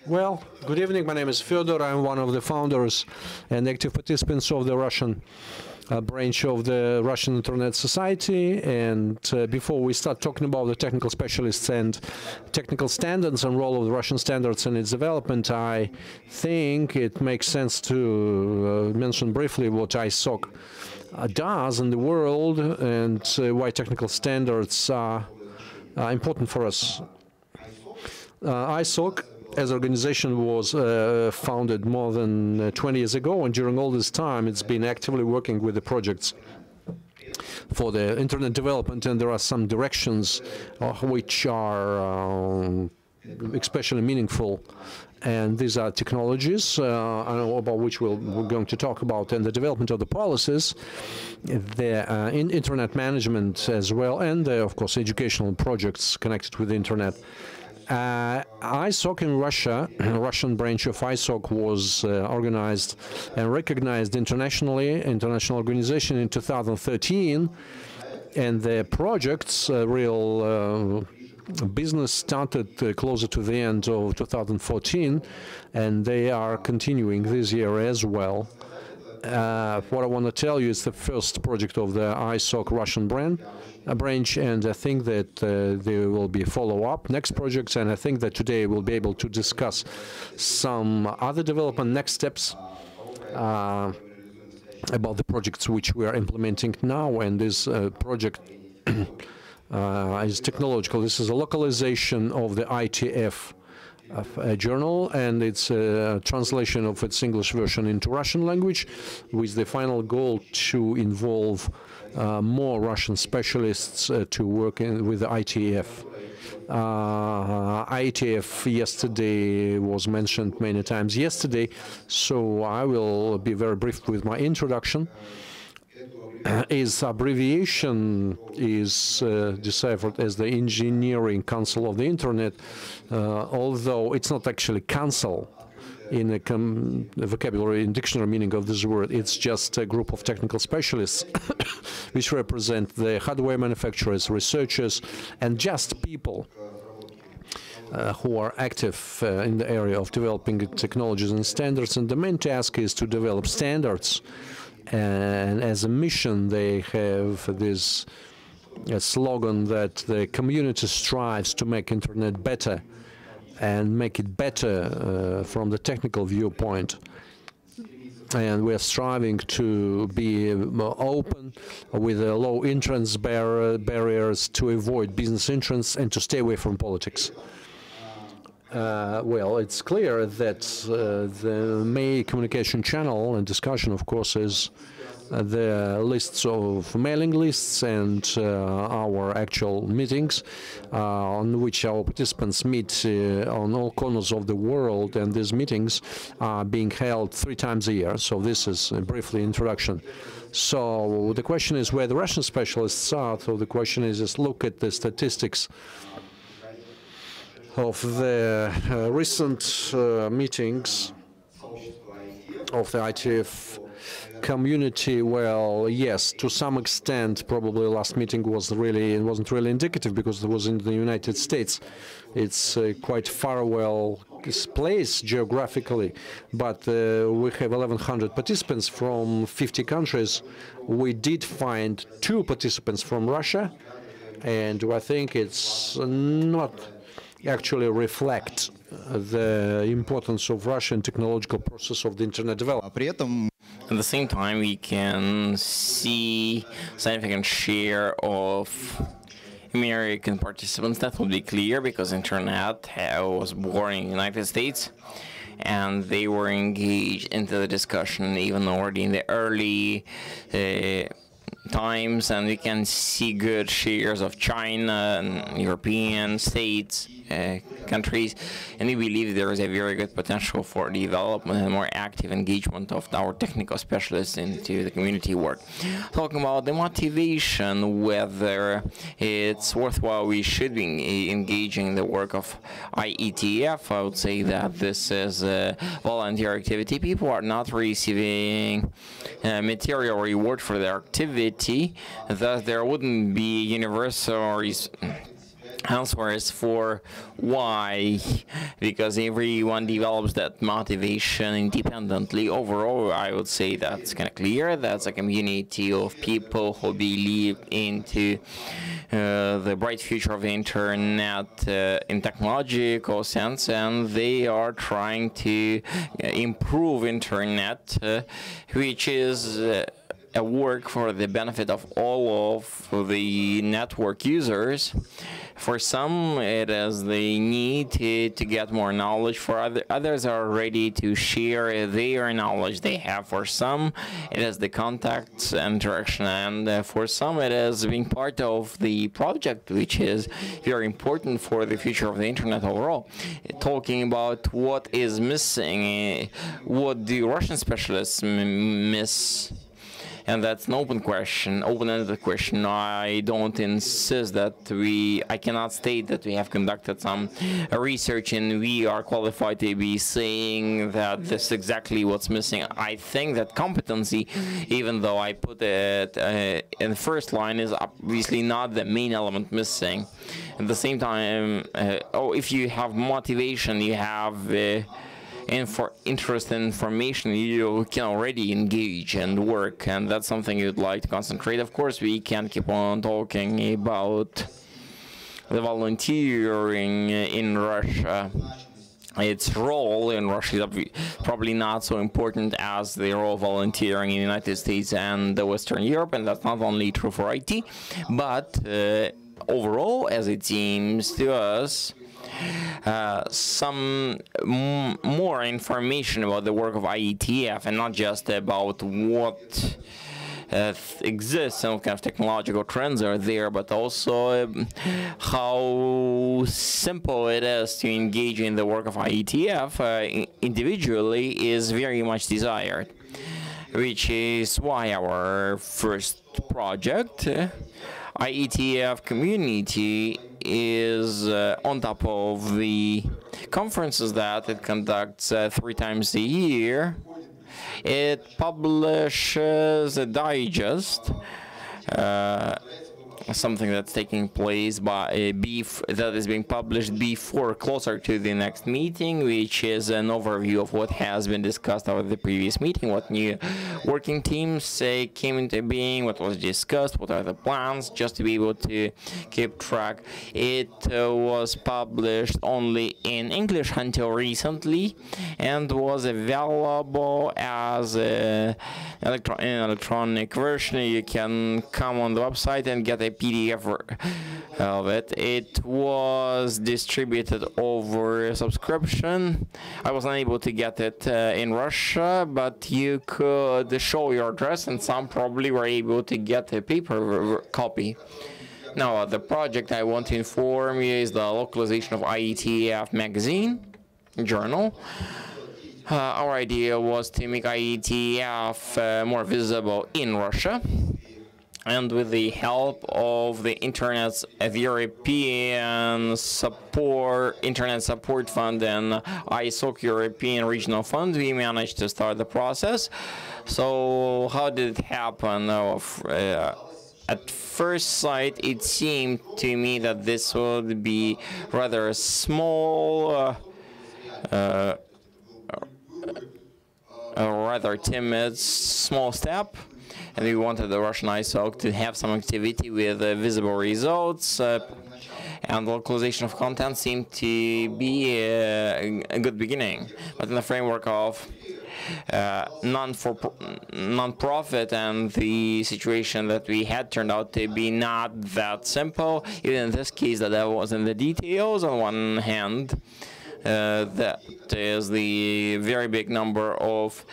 Well, good evening. My name is Fyodor. I'm one of the founders and active participants of the Russian branch of the Russian Internet Society. And before we start talking about the technical specialists and technical standards and role of the Russian standards in its development, I think it makes sense to mention briefly what ISOC does in the world and why technical standards are important for us. ISOC as an organization was founded more than 20 years ago, and during all this time it's been actively working with the projects for the internet development, and there are some directions which are especially meaningful, and these are technologies about which we're going to talk about, and the development of the policies, the internet management as well, and of course educational projects connected with the internet. ISOC in Russia, the Russian branch of ISOC was organized and recognized internationally, international organization in 2013, and the project's real business started closer to the end of 2014, and they are continuing this year as well. What I want to tell you is the first project of the ISOC Russian branch, and I think that there will be follow-up next projects, and I think that today we'll be able to discuss some other development next steps about the projects which we are implementing now. And this project is technological. This is a localization of the ITF journal, and it's a translation of its English version into Russian language, with the final goal to involve more Russian specialists to work with the ITF. ITF yesterday was mentioned many times yesterday, so I will be very brief with my introduction. Its abbreviation is deciphered as the Engineering Council of the Internet, although it's not actually council in a vocabulary and dictionary meaning of this word. It's just a group of technical specialists which represent the hardware manufacturers, researchers, and just people who are active in the area of developing technologies and standards. And the main task is to develop standards. And as a mission, they have this slogan that the community strives to make internet better and make it better from the technical viewpoint. And we're striving to be open with low entrance barriers to avoid business entrance and to stay away from politics. Well, it's clear that the main communication channel and discussion, of course, is the lists of mailing lists and our actual meetings on which our participants meet on all corners of the world, and these meetings are being held 3 times a year. So this is briefly introduction. So the question is where the Russian specialists are. So the question is just look at the statistics of the recent meetings of the ITF community. Well, yes, to some extent, probably the last meeting wasn't really indicative because it was in the United States. It's quite far placed geographically, but we have 1,100 participants from 50 countries. We did find 2 participants from Russia, and I think it's not actually reflect the importance of Russian technological process of the internet development. At the same time, we can see significant share of American participants. That will be clear because internet was born in the United States, and they were engaged into the discussion even already in the early times, and we can see good shares of China and European states, countries, and we believe there is a very good potential for development and more active engagement of our technical specialists into the community work. Talking about the motivation, whether it's worthwhile, we should be engaging in the work of IETF. I would say that this is a volunteer activity. People are not receiving material reward for their activity, thus there wouldn't be universal answers for why, because everyone develops that motivation independently. Overall, I would say that's kind of clear. That's a community of people who believe into the bright future of the internet in technological sense, and they are trying to improve internet, which is a work for the benefit of all of the network users. For some, it is the need to get more knowledge. For others are ready to share their knowledge they have. For some, it is the contacts, interaction, and for some, it is being part of the project, which is very important for the future of the internet overall. Talking about what is missing, what the Russian specialists miss. And that's an open question, open-ended question. I don't insist that I cannot state that we have conducted some research and we are qualified to be saying that this is exactly what's missing. I think that competency, even though I put it in the first line, is obviously not the main element missing. At the same time, if you have motivation, you have and for interest and information, you can already engage and work, and that's something you'd like to concentrate. Of course, we can't keep on talking about the volunteering in Russia. Its role in Russia is probably not so important as the role of volunteering in the United States and Western Europe, and that's not only true for IT, but overall, as it seems to us, some more information about the work of IETF, and not just about what exists, some kind of technological trends are there, but also how simple it is to engage in the work of IETF individually is very much desired, which is why our first project, IETF community, is on top of the conferences that it conducts 3 times a year. It publishes a digest, something that's taking place that is being published before, closer to the next meeting, which is an overview of what has been discussed over the previous meeting, what new working teams came into being, what was discussed, what are the plans, just to be able to keep track. It was published only in English until recently, and was available as an electronic version. You can come on the website and get a PDF of it. It was distributed over subscription. I was unable to get it in Russia, but you could show your address, and some probably were able to get a paper copy. Now, the project I want to inform you is the localization of IETF magazine, journal. Our idea was to make IETF more visible in Russia, and with the help of the Internet's European Internet Support Fund and ISOC European Regional Fund, we managed to start the process. So how did it happen? At first sight, it seemed to me that this would be rather a small, a rather timid, small step. And we wanted the Russian ISOC to have some activity with visible results, and localization of content seemed to be a good beginning. But in the framework of non-profit and the situation that we had turned out to be not that simple, even in this case, that was in the details. On one hand, that is the very big number of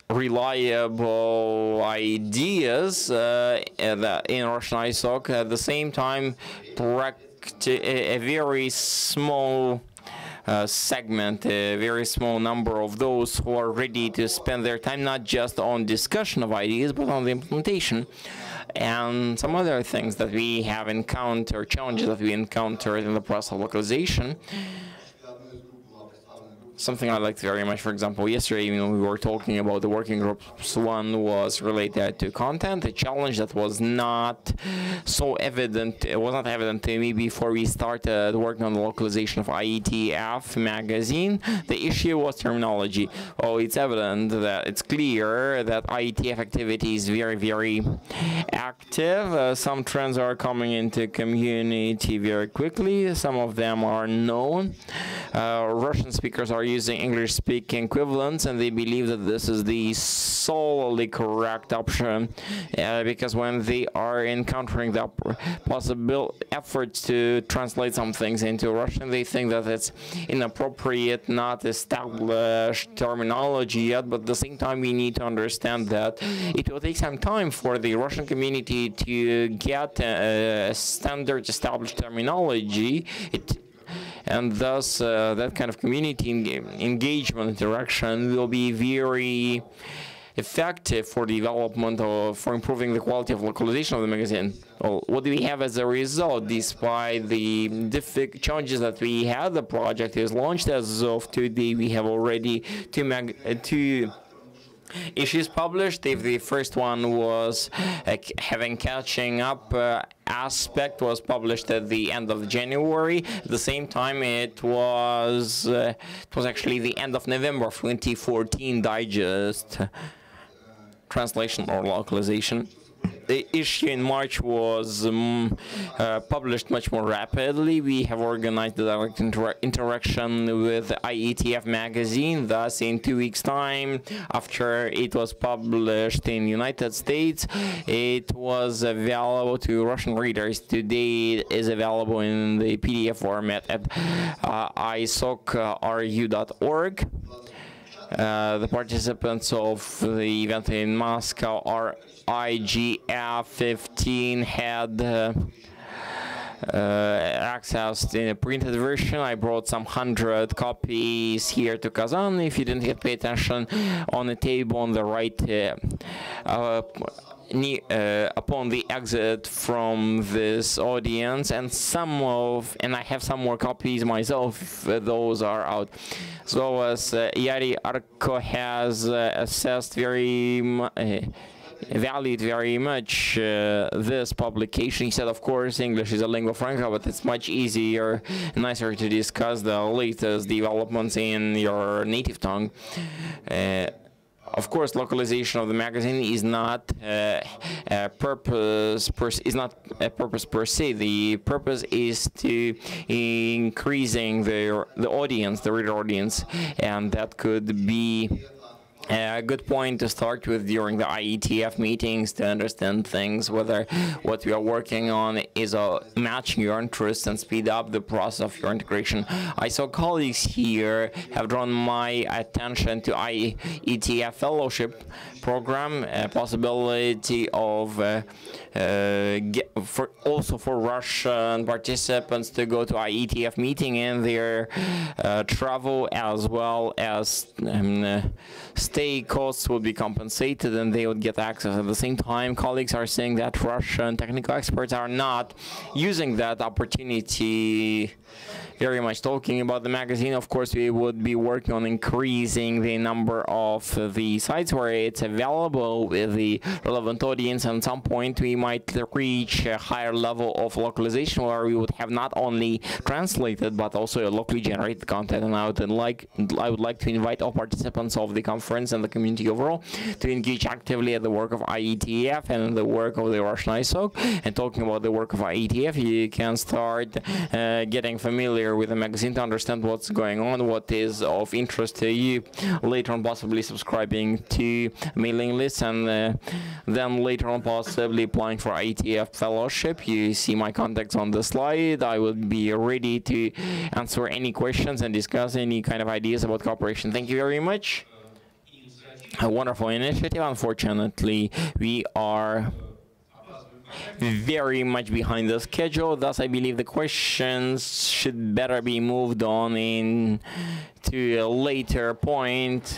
reliable ideas in Russian ISOC. At the same time, a very small segment, a very small number of those who are ready to spend their time not just on discussion of ideas, but on the implementation. And some other things that we have encountered, challenges that we encountered in the process of localization. something I liked very much. For example, yesterday, we were talking about the working groups. One was related to content, a challenge that was not so evident. It was not evident to me before we started working on the localization of IETF magazine. The issue was terminology. Oh, it's evident that it's clear that IETF activity is very, very active. Some trends are coming into community very quickly. Some of them are known. Russian speakers are using English-speaking equivalents, and they believe that this is the solely correct option, because when they are encountering the possible efforts to translate some things into Russian, they think that it's inappropriate, not established terminology yet, but at the same time we need to understand that it will take some time for the Russian community to get a standard established terminology. And thus, that kind of community engagement interaction will be very effective for the development of, for improving the quality of localization of the magazine. Well, what do we have as a result? Despite the challenges that we had, the project is launched. As of today, we have already two issues published. If the first one was having catching up aspect was published at the end of January. At the same time, it was actually the end of November 2014 digest translation or localization. The issue in March was published much more rapidly. We have organized the direct interaction with IETF magazine. Thus, in 2 weeks' time, after it was published in the United States, it was available to Russian readers. Today, it is available in the PDF format at isocru.org. The participants of the event in Moscow are IGF 15 had access in a printed version. I brought some 100 copies here to Kazan. If you didn't pay attention, on the table on the right upon the exit from this audience, and I have some more copies myself. Those are out. So as Yari Arko has assessed valued very much this publication. He said, of course, English is a lingua franca, but it's much easier and nicer to discuss the latest developments in your native tongue. Of course, localization of the magazine is not a purpose per se. The purpose is to increasing the audience, the reader audience, and that could be a good point to start with during the IETF meetings to understand things, whether what we are working on is matching your interests and speed up the process of your integration. I saw colleagues here have drawn my attention to IETF fellowship program, a possibility of also for Russian participants to go to IETF meeting and their travel, as well as stay costs will be compensated and they would get access. At the same time, colleagues are saying that Russian technical experts are not using that opportunity very much. Talking about the magazine, of course, we would be working on increasing the number of the sites where it's available with the relevant audience. At some point, we might reach a higher level of localization where we would have not only translated but also locally generated content. And I would like to invite all participants of the conference and the community overall to engage actively at the work of IETF and the work of the Russian ISOC. And talking about the work of IETF, you can start getting familiar with the magazine to understand what's going on, what is of interest to you. Later on, possibly subscribing to mailing lists, and then later on, possibly applying for IETF fellowship. You see my contacts on the slide. I will be ready to answer any questions and discuss any kind of ideas about cooperation. Thank you very much. A wonderful initiative. Unfortunately, we are very much behind the schedule. Thus, I believe the questions should better be moved on to a later point.